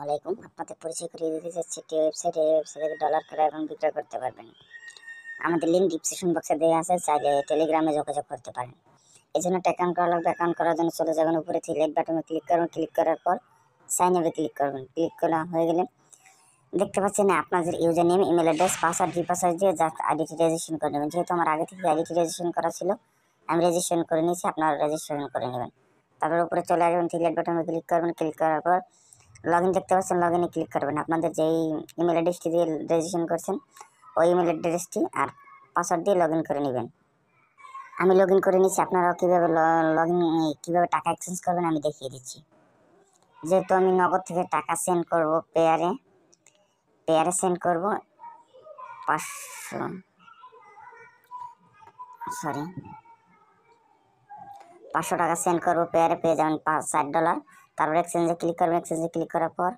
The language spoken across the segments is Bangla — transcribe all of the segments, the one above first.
আলাইকুম। আপনাদের পরিচয় করিয়ে দিতে চাচ্ছি একটি ওয়েবসাইট। এই ওয়েবসাইট থেকে ডলার ক্রয় এবং বিক্রয় করতে পারবেন। আমাদের লিঙ্ক ডিসক্রিপশন বক্সে দেওয়া আছে, চাইলে টেলিগ্রামে যোগাযোগ করতে পারেন। এই জন্য একটা অ্যাকাউন্ট করা লাগবে। অ্যাকাউন্ট করার জন্য চলে যাবেন উপরে থ্রি লাইট বাটনে ক্লিক করবেন। ক্লিক করার পর সাইন আপে ক্লিক করবেন। ক্লিক করা হয়ে গেলে দেখতে পাচ্ছেন আপনাদের user name, email address, password, password দিয়ে জাস্ট আইডিটি রেজিস্ট্রেশন করে নেবেন। যেহেতু আমার আগে থেকে আইডিটি রেজিস্ট্রেশন করা ছিল, আমি রেজিস্ট্রেশন করে নিয়েছি, আপনারা রেজিস্ট্রেশন করে নেবেন। তারপর উপরে চলে আসবেন, থ্রি লাইট বাটনে ক্লিক করবেন। ক্লিক করার পর লগ ইন দেখতে পাচ্ছেন, লগ ইনে ক্লিক করবেন। আপনাদের যেই ইমেল অ্যাড্রেসটি দিয়ে রেজিস্ট্রেশন করছেন ওই ইমেল অ্যাড্রেসটি আর পাসওয়ার্ড দিয়ে লগ ইন করে নেবেন। আমি লগ ইন করে নিচ্ছি। আপনারাও কীভাবে কীভাবে টাকা এক্সচেঞ্জ করবেন আমি দেখিয়ে দিচ্ছি। যেহেতু আমি নগদ থেকে টাকা সেন্ড করব, পেয়ারে সেন্ড করব 500 টাকা সেন্ড করবো পেয়ারে, পেয়ে যাবেন $60। তারপর এক্সচেঞ্জে ক্লিক করবেন। এক্সচেঞ্জে ক্লিক করার পর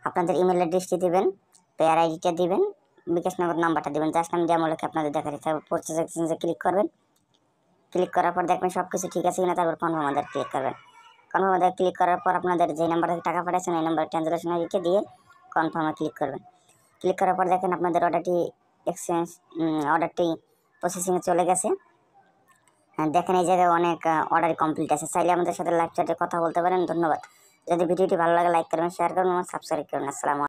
আপনাদের ইমেল অ্যাড্রেসটি দিবেন, পেয়ার আইডিটা দিবেন, বিকাশ নগদ নাম্বারটা দিবেন। জাস্ট আমি ডেমো লিখে আপনাদের দেখা দিচ্ছি। তারপর পারচেজ এক্সচেঞ্জে ক্লিক করবেন। ক্লিক করার পর দেখবেন সব কিছু ঠিক আছে কিনা, তারপর কনফার্ম অর্ডার ক্লিক করবেন। কনফার্ম অর্ডার ক্লিক করার পর আপনাদের যে নাম্বার থেকে টাকা পাঠাচ্ছেন এই নাম্বার ট্রানজাকশন আইডিটা দিয়ে কনফার্মে ক্লিক করবেন। ক্লিক করার পর দেখেন আপনাদের অর্ডারটি প্রসেসিংয়ে চলে গেছে। দেখেন এই জায়গায় অনেক অর্ডার কমপ্লিট আছে। চাইলে আমাদের সাথে লাইভ চ্যাটে কথা বলতে পারেন। ধন্যবাদ। যদি ভিডিওটি ভালো লাগে লাইক করবেন, শেয়ার করবেন এবং সাবস্ক্রাইব করবেন। আসসালামু আলাইকুম।